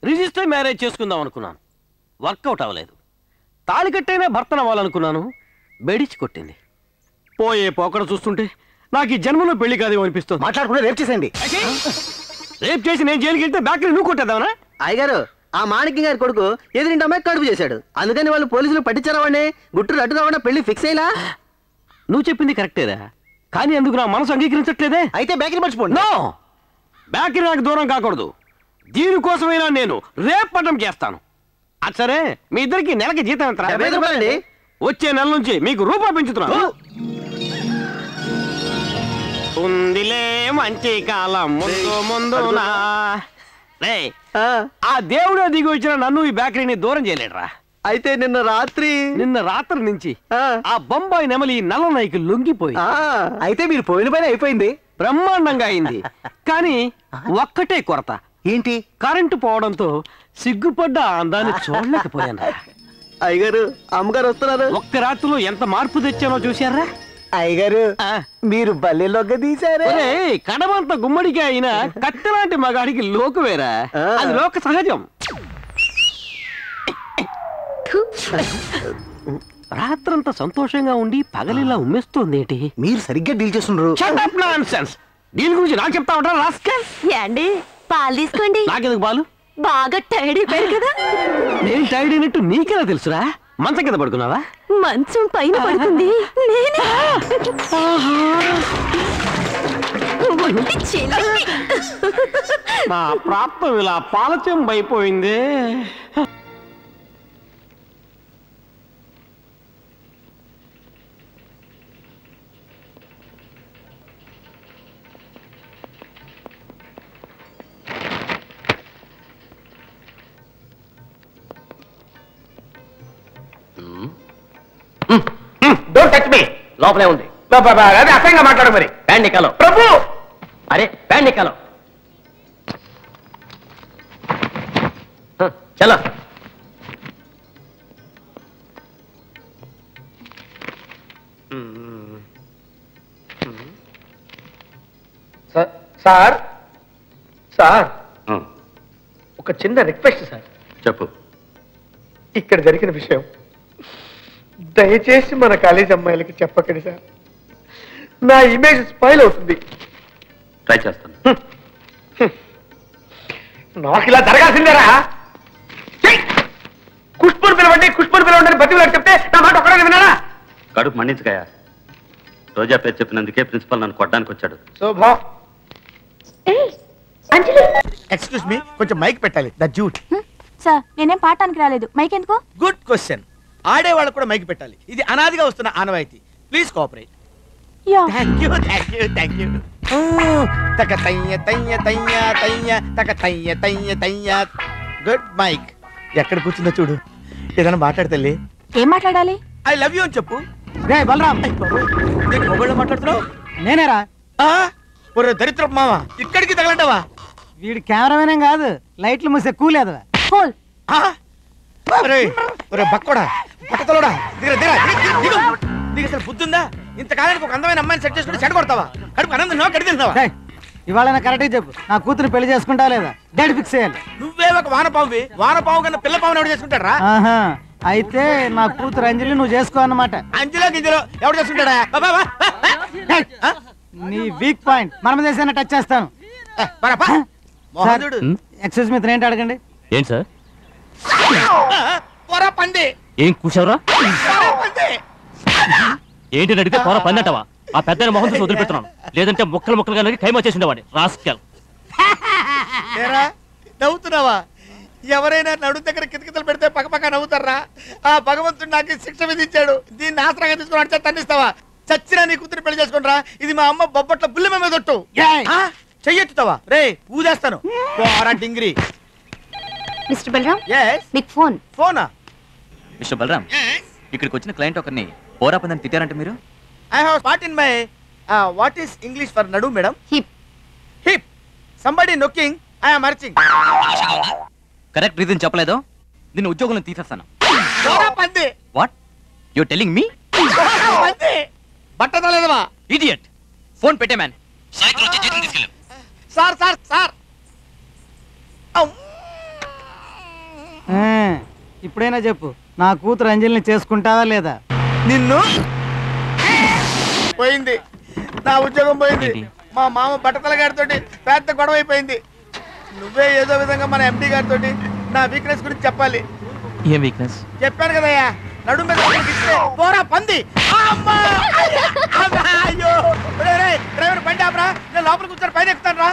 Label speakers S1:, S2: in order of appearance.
S1: Register marriage చేసుకుందాం అనుకున్నాను, work out అవ్వలేదు. తాళి కట్టైనా భర్తను అవ్వాలనుకున్నాను, బెడిచి కొట్టింది. పోయే పోకడ చూస్తుంటే నాకు ఈ జన్మలో పెళ్లి కాదేమో అనిపిస్తుంది.
S2: మాట్లాడుకుంటే రేపు చేసేయండి.
S1: రేపు చేసి నేను జైలుకి వెళ్తే బ్యాక్లో నువ్వు కొట్టేద్దామనా?
S2: అయ్యగారు, ఆ మాణిక్యం గారి కొడుకు ఎదురింటి అమ్మాయి కడుపు చేశాడు, అందుకని వాళ్ళు పోలీసులు పట్టించారా వాడిని. గుట్టు అడ్డు రావడా పెళ్లి ఫిక్స్ అయ్యలా.
S1: నువ్వు చెప్పింది కరెక్టేరా, కానీ అందుకు నా మనసు అంగీకరించట్లేదే.
S2: అయితే బేకరీ మర్చిపోండి.
S1: నో, బేకరీ నాకు దూరం కాకూడదు. దీనికోసమైనా నేను రేపు పట్టం చేస్తాను. అది సరే, మీ ఇద్దరికి నెలకి జీతం ఎంత?
S2: 75 రూపాయలండి.
S1: వచ్చే నెల నుంచి మీకు రూపాయి పెంచుతున్నాను. ఉందిలే మంచి కాలం ముందు ముందునా. ఆ దేవుడే దిగి వచ్చిన నన్ను ఈ బేకరీని దూరం చేయలేడురా.
S2: అయితే నిన్న రాత్రి
S1: నుంచి ఆ బొంబాయి నెమలి నల్ల నాయికి లొంగిపోయి.
S2: అయితే మీరు పోయిన పని అయిపోయింది,
S1: బ్రహ్మాండంగా అయింది. కానీ ఒక్కటే కొరత.
S2: ఏంటి?
S1: కరెంటు పోవడంతో సిగ్గుపడ్డ అందాన్ని చూడలేకపోయాను.
S2: అయ్యగారు, అమ్మగారు వస్తున్నారు.
S1: ఒక్క రాత్రిలో ఎంత మార్పు తెచ్చానో చూశారా?
S2: అయ్యగారు, మీరు బల్లెలోకి తీశారే.
S1: కడమంత గుమ్మడికి అయినా కత్తెలాంటి మగాడికి లోకువేరా, అది లోక సహజం. రాత్రంతా సంతోషంగా ఉండి పగలిలా ఉమ్మేస్తుంది ఏంటి?
S2: మీరు సరిగ్గా డీల్ చేస్తున్నారు.
S1: దీని గురించి నాకు చెప్తా ఉంటారా రాస్కల్?
S3: ఏండి పాలు తీసుకోండి.
S1: నాకెందుకు పాలు?
S3: బాగా టైర్డ్ అయిపోయారు కదా.
S1: నేను టైర్డ్ అయినట్టు నీకెలా తెలుసురా? మంచం కింద పడుకున్నావా?
S3: మంచం పైన పడుకుంది నేనే.
S1: నా ప్రాప్తం ఇలా పాలచెంబైపోయింది.
S4: Don't touch me. లోపలే ఉంది. అదే అసహ్యంగా మాట్లాడు. మరి ప్యాంట్ నికాలో. ప్రభు, అరే ప్యాంట్ నికాలో. చలో. సార్ సార్, ఒక చిన్న రిక్వెస్ట్ సార్.
S5: చెప్పు.
S4: ఇక్కడ జరిగిన విషయం దయచేసి మన కాలేజ్ అమ్మాయిలకి చెప్పకండి సార్. నా ఇమేజ్ స్పాయిల్ అవుతుంది.
S5: ట్రై చేస్తాను.
S4: నాకు ఇలా జరగాల్సిందేరా. కుష్పూర్ పిలవండి బతిలాడు చెప్తే నా మాట ఒక్కడే విన్నారా?
S5: కడుపు మండించగాయ. రోజా పేరు చెప్పినందుకే ప్రిన్సిపల్ నన్ను కొట్టడానికి వచ్చాడు.
S4: శోభా,
S6: ఎక్స్క్యూజ్ మీ, కొంచెం మైక్ పెట్టాలి. The jute.
S3: సార్, నేనేం పాడటానికి రాలేదు. మైక్ ఎందుకు?
S6: Good question. ఆడేవాళ్ళకు కూడా మైక్ పెట్టాలి. ఇది అనాదిగా వస్తున్న ఆనవాయితీ. Please cooperate. Thank you. తక తయ్య తయ్య తయ్య తయ్య తక తయ్య తయ్య తయ్య. Good mic. ఎక్కడ కూర్చుందో చూడు. ఏదైనా మాట్లాడతల్లి.
S3: ఏం మాట్లాడాలి?
S6: ఐ లవ్ యూ అని చెప్పు.
S2: రే బలరాం,
S6: నేను మొబైల్లో మాట్లాడుతున్నావు.
S2: నేనేరా.
S6: ఒరే దరిద్రపు మామ, ఇక్కడికి తగలంటావా?
S2: వీడు కెమెరామెన్ కాదు, లైట్లు మూసే కూలేదు.
S6: బక్కోడా, పట్టతలోడా, నీకు అసలు బుద్ధుందా? ఇంతకాలానికి ఒక అందమైన అమ్మాయిని సెట్ చేసుకుని చెడ కొడతావా? కడుపు అనందం కడి తింటావా?
S2: ఇవాళ కరెక్ట్ చెప్పు, నా కూతురు పెళ్లి చేసుకుంటా లేదా? డేట్ ఫిక్స్ చేయాలి.
S6: నువ్వే ఒక వానపావువి. వానపావు కన్నా పిల్ల పావుని ఎవడు చేసుకుంటాడా?
S2: అయితే నా కూతురు అంజలి నువ్వు చేసుకో అన్నమాట.
S6: అంజలో గింజలో ఎవడు చేసుకుంటాడా?
S2: నీ వీక్ పాయింట్ మనం చేసిన టచ్ చేస్తాను. ఎక్స్క్యూజ్ మీ, ఏంటి అడగండి.
S1: ఏంటి సార్?
S6: పంది
S1: ఏం కూర్చోరా? ఏంటి అడిగితే పోర పంది అంటావా? ఆ పెద్ద మొహం చూసి వదిలిపెడుతున్నాను, లేదంటే ముక్కలుగా ఖైమా చేసి ఉండేవాడి రాస్కల్.
S6: నవ్వుతున్నావా? ఎవరైనా నడు దగ్గర కితకితలు పెడితే పక్కపక్క నవ్వుతారా? ఆ భగవంతుడు నాకు శిక్ష విధించాడు. దీన్ని ఆసరాగా తీసుకుని అడిచే తన్నిస్తావా? చచ్చినా నీ కూతురు పెళ్లి చేసుకుంటారా? ఇది మా అమ్మ బొబ్బట్ల బుల్లి మీద తొట్టు. చెయ్యెత్తుతావా? రే ఊదేస్తాను. డింగిరి.
S3: మిస్టర్ బలరాం, మీకు ఫోన్.
S6: ఫోనా?
S7: మిస్టర్ బలరాం, ఇక్కడికి వచ్చిన క్లయింట్ ఒకరిని పోరా పందని తిట్టారంటే మీరు?
S6: I have spot in my what is English for నడు మేడం?
S3: హిప్.
S6: హిప్. సంబడి నొక్కింగ్, I am arching.
S7: Correct reason చెప్పలేదు, నిన్ను ఉద్యోగంలో తీసేస్తాను.
S6: What
S7: you telling me?
S6: బట్టలేదవా
S7: ఇడియట్. ఫోన్ పెట్టే మ్యాన్.
S6: సార్ సార్ సార్
S8: ఇప్పుడైనా చెప్పు, నా కూతురు అంజలిని చేసుకుంటావా లేదా?
S6: నిన్ను పోయింది, నా ఉద్యోగం పోయింది, మా మామ బట్టతల గారితో పెద్ద గొడవ అయిపోయింది. నువ్వే ఏదో విధంగా మన ఎండి గారితో నా వీక్నెస్ గురించి చెప్పాలి.
S7: ఏం వీక్నెస్?
S6: చెప్పాను కదయ్యా, నడుము మీద పోరా పంది. అయ్యో డ్రైవర్ బండి ఆపరా, నేను లోపల కూర్చొని పైన ఎక్కుతాను రా.